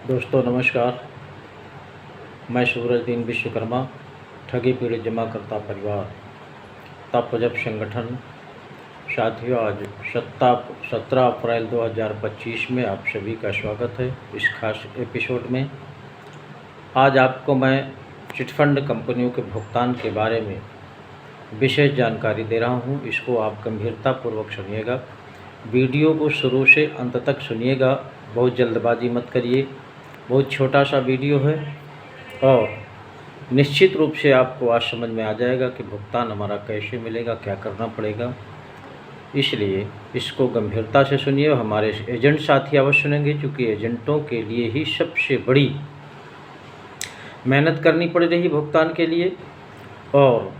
दोस्तों नमस्कार। मैं सूरजदीन विश्वकर्मा, ठगी पीड़ित जमाकर्ता परिवार तप जप संगठन। साथियों, आज 17 अप्रैल 2025 में आप सभी का स्वागत है इस खास एपिसोड में। आज आपको मैं चिटफंड कंपनियों के भुगतान के बारे में विशेष जानकारी दे रहा हूं। इसको आप गंभीरतापूर्वक सुनिएगा, वीडियो को शुरू से अंत तक सुनिएगा, बहुत जल्दबाजी मत करिए। बहुत छोटा सा वीडियो है और निश्चित रूप से आपको आज समझ में आ जाएगा कि भुगतान हमारा कैसे मिलेगा, क्या करना पड़ेगा। इसलिए इसको गंभीरता से सुनिए। हमारे एजेंट साथी अवश्य सुनेंगे, क्योंकि एजेंटों के लिए ही सबसे बड़ी मेहनत करनी पड़ रही भुगतान के लिए, और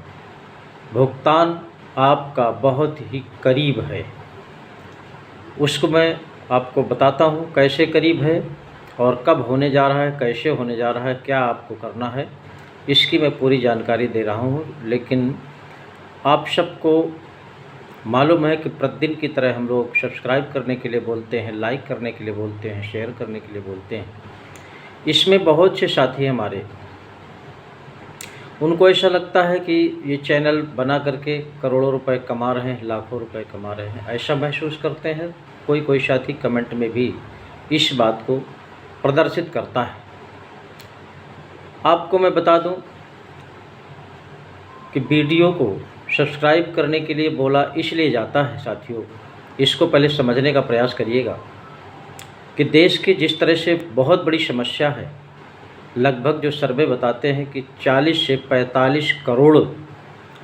भुगतान आपका बहुत ही करीब है। उसको मैं आपको बताता हूँ कैसे करीब है और कब होने जा रहा है, कैसे होने जा रहा है, क्या आपको करना है, इसकी मैं पूरी जानकारी दे रहा हूँ। लेकिन आप सबको मालूम है कि प्रतिदिन की तरह हम लोग सब्सक्राइब करने के लिए बोलते हैं, लाइक करने के लिए बोलते हैं, शेयर करने के लिए बोलते हैं। इसमें बहुत से साथी हमारे, उनको ऐसा लगता है कि ये चैनल बना करके करोड़ों रुपए कमा रहे हैं, लाखों रुपए कमा रहे हैं, ऐसा महसूस करते हैं। कोई साथी कमेंट में भी इस बात को प्रदर्शित करता है। आपको मैं बता दूं कि वीडियो को सब्सक्राइब करने के लिए बोला इसलिए जाता है साथियों, इसको पहले समझने का प्रयास करिएगा कि देश की जिस तरह से बहुत बड़ी समस्या है, लगभग जो सर्वे बताते हैं कि 40 से 45 करोड़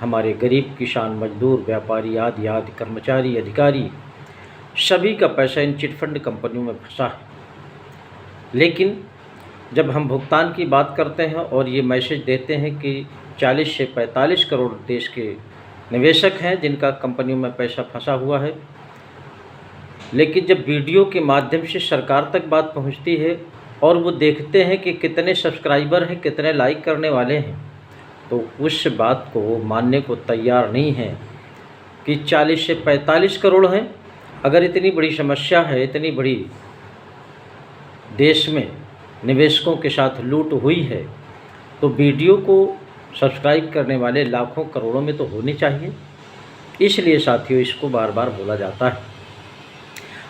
हमारे गरीब किसान, मजदूर, व्यापारी आदि कर्मचारी, अधिकारी, सभी का पैसा इन चिटफंड कंपनियों में फंसा है। लेकिन जब हम भुगतान की बात करते हैं और ये मैसेज देते हैं कि 40 से 45 करोड़ देश के निवेशक हैं जिनका कंपनियों में पैसा फंसा हुआ है, लेकिन जब वीडियो के माध्यम से सरकार तक बात पहुंचती है और वो देखते हैं कि कितने सब्सक्राइबर हैं, कितने लाइक करने वाले हैं, तो उस बात को वो मानने को तैयार नहीं है कि 40 से 45 करोड़ हैं। अगर इतनी बड़ी समस्या है, इतनी बड़ी देश में निवेशकों के साथ लूट हुई है, तो वीडियो को सब्सक्राइब करने वाले लाखों करोड़ों में तो होने चाहिए। इसलिए साथियों, इसको बार बार बोला जाता है।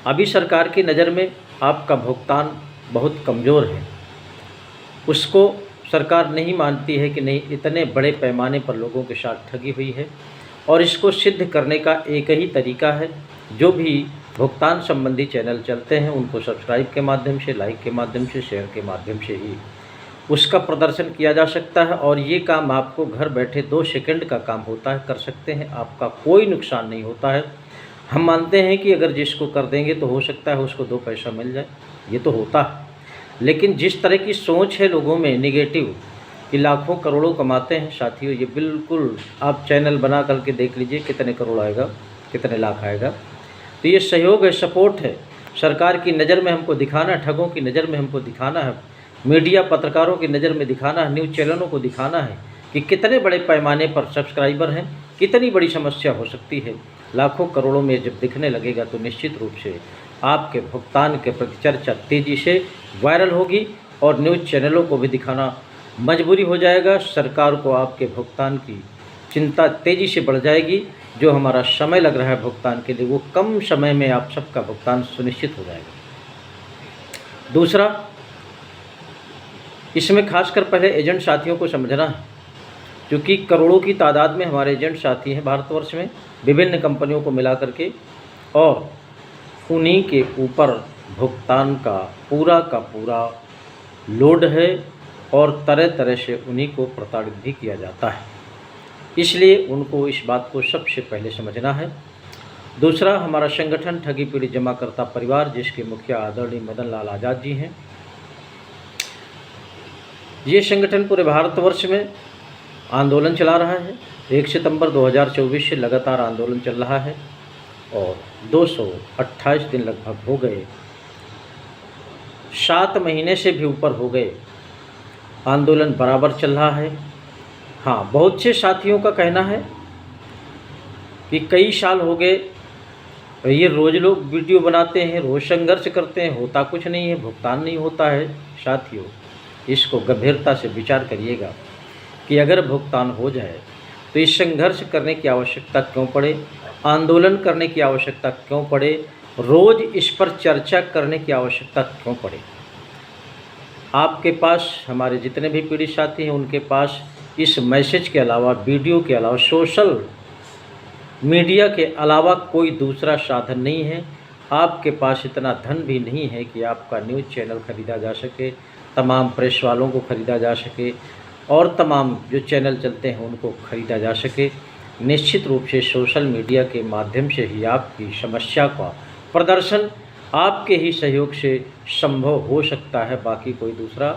अभी सरकार की नज़र में आपका भुगतान बहुत कमज़ोर है। उसको सरकार नहीं मानती है कि नहीं, इतने बड़े पैमाने पर लोगों के साथ ठगी हुई है, और इसको सिद्ध करने का एक ही तरीका है। जो भी भुगतान संबंधी चैनल चलते हैं उनको सब्सक्राइब के माध्यम से, लाइक के माध्यम से, शेयर के माध्यम से ही उसका प्रदर्शन किया जा सकता है। और ये काम आपको घर बैठे 2 सेकंड का काम होता है, कर सकते हैं, आपका कोई नुकसान नहीं होता है। हम मानते हैं कि अगर जिसको कर देंगे तो हो सकता है उसको 2 पैसा मिल जाए, ये तो होता है। लेकिन जिस तरह की सोच है लोगों में नेगेटिव कि लाखों करोड़ों कमाते हैं, साथियों ये बिल्कुल आप चैनल बना करके देख लीजिए कितने करोड़ आएगा, कितने लाख आएगा। तो ये सहयोग है, सपोर्ट है। सरकार की नज़र में हमको दिखाना है, ठगों की नज़र में हमको दिखाना है, मीडिया पत्रकारों की नज़र में दिखाना है, न्यूज़ चैनलों को दिखाना है कि कितने बड़े पैमाने पर सब्सक्राइबर हैं, कितनी बड़ी समस्या हो सकती है। लाखों करोड़ों में जब दिखने लगेगा तो निश्चित रूप से आपके भुगतान के प्रति चर्चा तेज़ी से वायरल होगी और न्यूज़ चैनलों को भी दिखाना मजबूरी हो जाएगा। सरकार को आपके भुगतान की चिंता तेज़ी से बढ़ जाएगी। जो हमारा समय लग रहा है भुगतान के लिए, वो कम समय में आप सबका भुगतान सुनिश्चित हो जाएगा। दूसरा, इसमें खासकर पहले एजेंट साथियों को समझना है, क्योंकि करोड़ों की तादाद में हमारे एजेंट साथी हैं भारतवर्ष में, विभिन्न कंपनियों को मिला करके, और उन्हीं के ऊपर भुगतान का पूरा लोड है और तरह तरह से उन्हीं को प्रताड़ित भी किया जाता है। इसलिए उनको इस बात को सबसे पहले समझना है। दूसरा, हमारा संगठन ठगी पीड़ित जमाकर्ता परिवार, जिसके मुखिया आदरणीय मदन लाल आज़ाद जी हैं, ये संगठन पूरे भारतवर्ष में आंदोलन चला रहा है। 1 सितंबर 2024 से लगातार आंदोलन चल रहा है और 228 दिन लगभग हो गए, 7 महीने से भी ऊपर हो गए, आंदोलन बराबर चल रहा है। हाँ, बहुत से साथियों का कहना है कि कई साल हो गए ये रोज़ लोग वीडियो बनाते हैं, रोज़ संघर्ष करते हैं, होता कुछ नहीं है, भुगतान नहीं होता है। साथियों, इसको गंभीरता से विचार करिएगा कि अगर भुगतान हो जाए तो इस संघर्ष करने की आवश्यकता क्यों पड़े, आंदोलन करने की आवश्यकता क्यों पड़े, रोज़ इस पर चर्चा करने की आवश्यकता क्यों पड़े। आपके पास, हमारे जितने भी पीड़ित साथी हैं, उनके पास इस मैसेज के अलावा, वीडियो के अलावा, सोशल मीडिया के अलावा कोई दूसरा साधन नहीं है। आपके पास इतना धन भी नहीं है कि आपका न्यूज़ चैनल ख़रीदा जा सके, तमाम प्रेस वालों को ख़रीदा जा सके और तमाम जो चैनल चलते हैं उनको ख़रीदा जा सके। निश्चित रूप से सोशल मीडिया के माध्यम से ही आपकी समस्या का प्रदर्शन आपके ही सहयोग से संभव हो सकता है, बाकी कोई दूसरा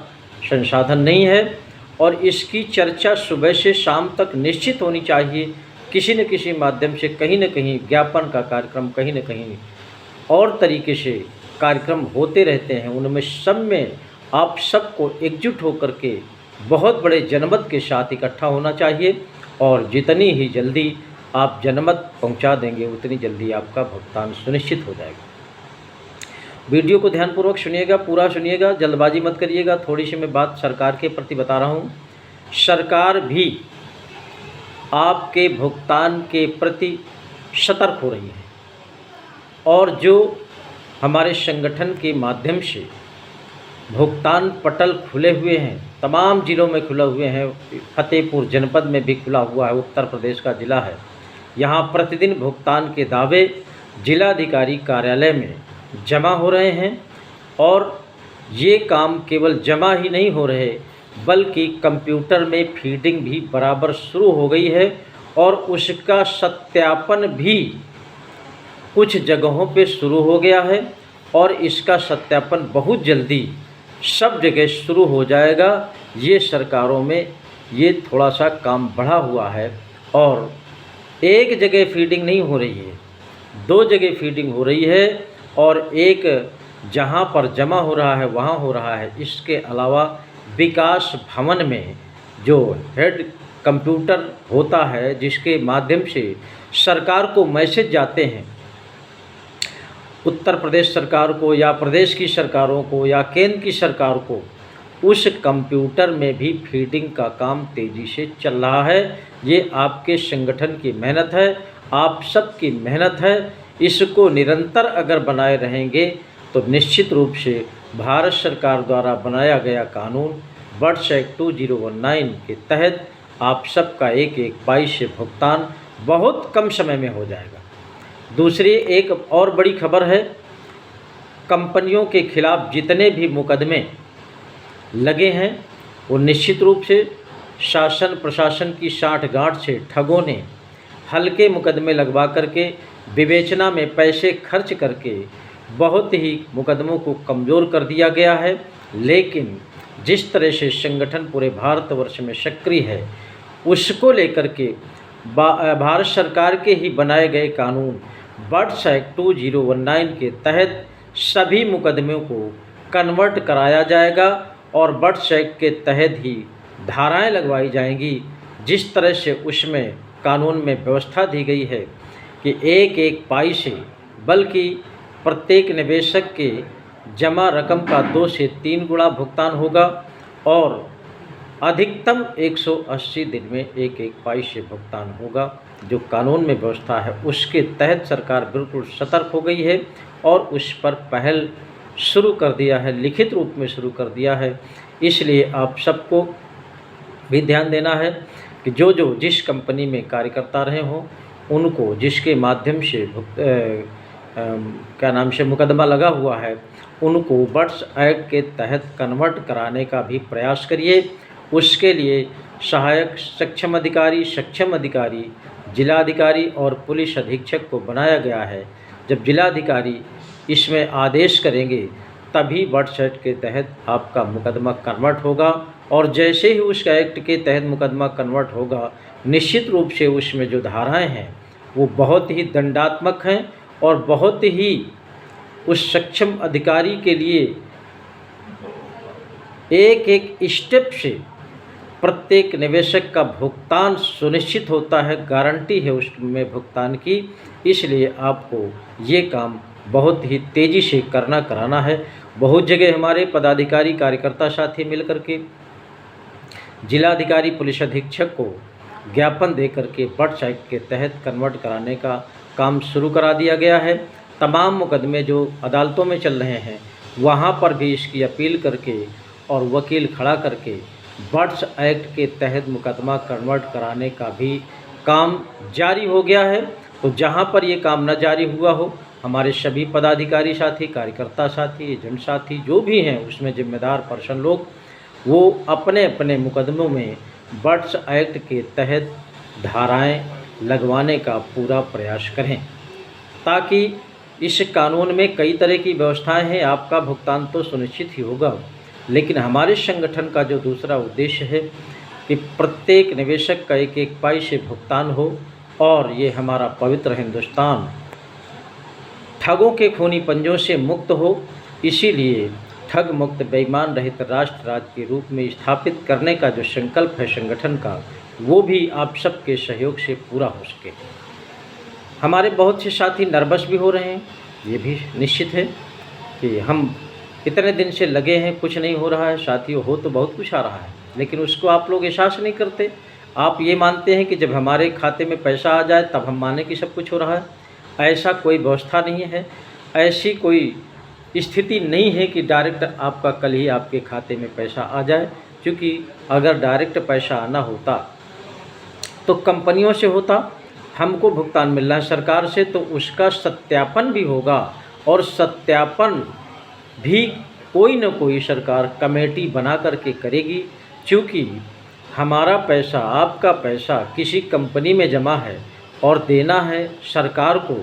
संसाधन नहीं है। और इसकी चर्चा सुबह से शाम तक निश्चित होनी चाहिए, किसी न किसी माध्यम से, कहीं न कहीं ज्ञापन का कार्यक्रम, कहीं न कहीं और तरीके से कार्यक्रम होते रहते हैं। उनमें सब में आप सबको एकजुट होकर के बहुत बड़े जनमत के साथ इकट्ठा होना चाहिए और जितनी ही जल्दी आप जनमत पहुंचा देंगे उतनी जल्दी आपका भुगतान सुनिश्चित हो जाएगा। वीडियो को ध्यानपूर्वक सुनिएगा, पूरा सुनिएगा, जल्दबाजी मत करिएगा। थोड़ी सी मैं बात सरकार के प्रति बता रहा हूँ। सरकार भी आपके भुगतान के प्रति सतर्क हो रही है और जो हमारे संगठन के माध्यम से भुगतान पटल खुले हुए हैं, तमाम ज़िलों में खुले हुए हैं, फतेहपुर जनपद में भी खुला हुआ है, उत्तर प्रदेश का ज़िला है। यहाँ प्रतिदिन भुगतान के दावे जिलाधिकारी कार्यालय में जमा हो रहे हैं और ये काम केवल जमा ही नहीं हो रहे बल्कि कंप्यूटर में फीडिंग भी बराबर शुरू हो गई है और उसका सत्यापन भी कुछ जगहों पे शुरू हो गया है और इसका सत्यापन बहुत जल्दी सब जगह शुरू हो जाएगा। ये सरकारों में ये थोड़ा सा काम बढ़ा हुआ है और एक जगह फीडिंग नहीं हो रही है, 2 जगह फीडिंग हो रही है और एक जहां पर जमा हो रहा है वहां हो रहा है। इसके अलावा विकास भवन में जो हेड कंप्यूटर होता है जिसके माध्यम से सरकार को मैसेज जाते हैं, उत्तर प्रदेश सरकार को या प्रदेश की सरकारों को या केंद्र की सरकार को, उस कंप्यूटर में भी फीडिंग का काम तेज़ी से चल रहा है। ये आपके संगठन की मेहनत है, आप सबकी मेहनत है। इसको निरंतर अगर बनाए रहेंगे तो निश्चित रूप से भारत सरकार द्वारा बनाया गया कानून बर्ड्स एक्ट 2019 के तहत आप सबका एक पाई से भुगतान बहुत कम समय में हो जाएगा। दूसरी एक और बड़ी खबर है, कंपनियों के खिलाफ जितने भी मुकदमे लगे हैं वो निश्चित रूप से शासन प्रशासन की साठगांठ से ठगों ने हल्के मुकदमे लगवा करके विवेचना में पैसे खर्च करके बहुत ही मुकदमों को कमज़ोर कर दिया गया है। लेकिन जिस तरह से संगठन पूरे भारतवर्ष में सक्रिय है उसको लेकर के भारत सरकार के ही बनाए गए कानून बर्ड्स एक्ट 2019 के तहत सभी मुकदमों को कन्वर्ट कराया जाएगा और बर्ड्स एक्ट के तहत ही धाराएं लगवाई जाएंगी। जिस तरह से उसमें कानून में व्यवस्था दी गई है कि एक पाई से, बल्कि प्रत्येक निवेशक के जमा रकम का 2 से 3 गुना भुगतान होगा और अधिकतम 180 दिन में एक पाई से भुगतान होगा। जो कानून में व्यवस्था है उसके तहत सरकार बिल्कुल सतर्क हो गई है और उस पर पहल शुरू कर दिया है, लिखित रूप में शुरू कर दिया है। इसलिए आप सबको भी ध्यान देना है कि जो जिस कंपनी में कार्य करता रहे हों उनको, जिसके माध्यम से क्या नाम से मुकदमा लगा हुआ है, उनको बर्ड्स एक्ट के तहत कन्वर्ट कराने का भी प्रयास करिए। उसके लिए सहायक सक्षम अधिकारी, जिलाधिकारी और पुलिस अधीक्षक को बनाया गया है। जब जिलाधिकारी इसमें आदेश करेंगे तभी बर्ड्स एक्ट के तहत आपका मुकदमा कन्वर्ट होगा और जैसे ही उस एक्ट के तहत मुकदमा कन्वर्ट होगा निश्चित रूप से उसमें जो धाराएं हैं वो बहुत ही दंडात्मक हैं और बहुत ही उस सक्षम अधिकारी के लिए एक स्टेप से प्रत्येक निवेशक का भुगतान सुनिश्चित होता है, गारंटी है उसमें भुगतान की। इसलिए आपको ये काम बहुत ही तेज़ी से कराना है। बहुत जगह हमारे पदाधिकारी कार्यकर्ता साथी मिलकर के जिलाधिकारी पुलिस अधीक्षक को ज्ञापन दे करके बट्स एक्ट के तहत कन्वर्ट कराने का काम शुरू करा दिया गया है। तमाम मुकदमे जो अदालतों में चल रहे हैं वहाँ पर भी इसकी अपील करके और वकील खड़ा करके बट्स एक्ट के तहत मुकदमा कन्वर्ट कराने का भी काम जारी हो गया है। तो जहाँ पर ये काम न जारी हुआ हो, हमारे सभी पदाधिकारी साथी, कार्यकर्ता साथी, एजेंट साथी जो भी हैं उसमें जिम्मेदार पर्सन लोग, वो अपने अपने मुकदमों में बट्स एक्ट के तहत धाराएं लगवाने का पूरा प्रयास करें, ताकि इस कानून में कई तरह की व्यवस्थाएं हैं। आपका भुगतान तो सुनिश्चित ही होगा, लेकिन हमारे संगठन का जो दूसरा उद्देश्य है कि प्रत्येक निवेशक का एक एक पैसे भुगतान हो और ये हमारा पवित्र हिंदुस्तान ठगों के खूनी पंजों से मुक्त हो। इसीलिए ठग मुक्त बेईमान रहित राष्ट्र राज्य के रूप में स्थापित करने का जो संकल्प है संगठन का, वो भी आप सबके सहयोग से पूरा हो सके। हमारे बहुत से साथी नर्वस भी हो रहे हैं, ये भी निश्चित है कि हम इतने दिन से लगे हैं, कुछ नहीं हो रहा है। साथियों, हो तो बहुत कुछ आ रहा है, लेकिन उसको आप लोग एहसास नहीं करते। आप ये मानते हैं कि जब हमारे खाते में पैसा आ जाए तब हम माने कि सब कुछ हो रहा है। ऐसा कोई व्यवस्था नहीं है, ऐसी कोई स्थिति नहीं है कि डायरेक्ट आपका कल ही आपके खाते में पैसा आ जाए। क्योंकि अगर डायरेक्ट पैसा आना होता तो कंपनियों से होता, हमको भुगतान मिलना है सरकार से, तो उसका सत्यापन भी होगा और सत्यापन भी कोई न कोई सरकार कमेटी बना करके करेगी। क्योंकि हमारा पैसा, आपका पैसा किसी कंपनी में जमा है और देना है सरकार को,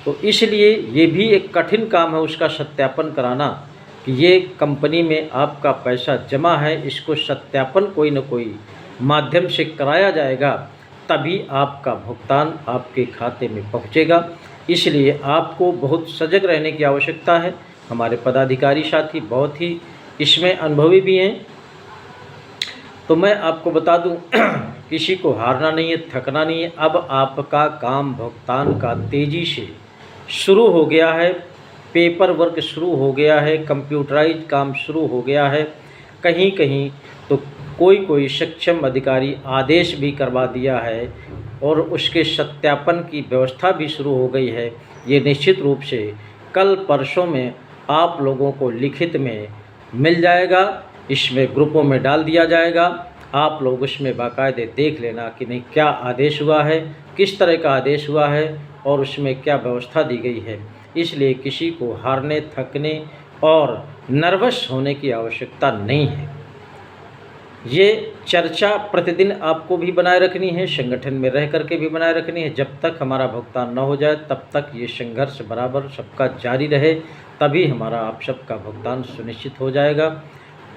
तो इसलिए ये भी एक कठिन काम है उसका सत्यापन कराना कि ये कंपनी में आपका पैसा जमा है। इसको सत्यापन कोई न कोई माध्यम से कराया जाएगा, तभी आपका भुगतान आपके खाते में पहुंचेगा। इसलिए आपको बहुत सजग रहने की आवश्यकता है। हमारे पदाधिकारी साथी बहुत ही इसमें अनुभवी भी हैं। तो मैं आपको बता दूं, किसी को हारना नहीं है, थकना नहीं है। अब आपका काम भुगतान का तेज़ी से शुरू हो गया है, पेपर वर्क शुरू हो गया है, कंप्यूटराइज काम शुरू हो गया है। कहीं कहीं तो कोई सक्षम अधिकारी आदेश भी करवा दिया है और उसके सत्यापन की व्यवस्था भी शुरू हो गई है। ये निश्चित रूप से कल परसों में आप लोगों को लिखित में मिल जाएगा, इसमें ग्रुपों में डाल दिया जाएगा। आप लोग उसमें बाकायदे देख लेना कि नहीं क्या आदेश हुआ है, किस तरह का आदेश हुआ है और उसमें क्या व्यवस्था दी गई है। इसलिए किसी को हारने, थकने और नर्वस होने की आवश्यकता नहीं है। ये चर्चा प्रतिदिन आपको भी बनाए रखनी है, संगठन में रह करके भी बनाए रखनी है। जब तक हमारा भुगतान न हो जाए तब तक ये संघर्ष बराबर सबका जारी रहे, तभी हमारा आप सबका भुगतान सुनिश्चित हो जाएगा।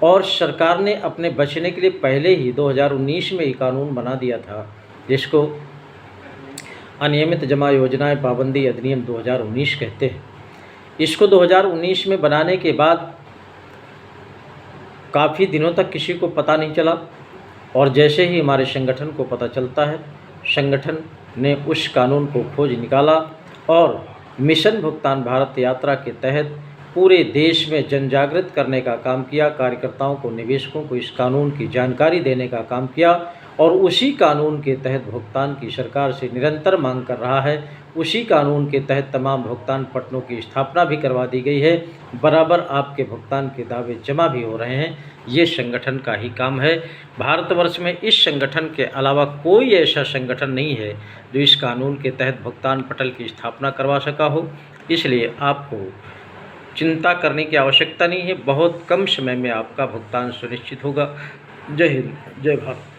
और सरकार ने अपने बचने के लिए पहले ही 2019 में ये कानून बना दिया था, जिसको अनियमित जमा योजनाएं पाबंदी अधिनियम 2019 कहते हैं। इसको 2019 में बनाने के बाद काफ़ी दिनों तक किसी को पता नहीं चला, और जैसे ही हमारे संगठन को पता चलता है, संगठन ने उस कानून को खोज निकाला और मिशन भुगतान भारत यात्रा के तहत पूरे देश में जन जागृत करने का काम किया। कार्यकर्ताओं को, निवेशकों को इस कानून की जानकारी देने का काम किया और उसी कानून के तहत भुगतान की सरकार से निरंतर मांग कर रहा है। उसी कानून के तहत तमाम भुगतान पट्टों की स्थापना भी करवा दी गई है। बराबर आपके भुगतान के दावे जमा भी हो रहे हैं। ये संगठन का ही काम है। भारतवर्ष में इस संगठन के अलावा कोई ऐसा संगठन नहीं है जो इस कानून के तहत भुगतान पटल की स्थापना करवा सका हो। इसलिए आपको चिंता करने की आवश्यकता नहीं है, बहुत कम समय में आपका भुगतान सुनिश्चित होगा। जय हिंद, जय भारत।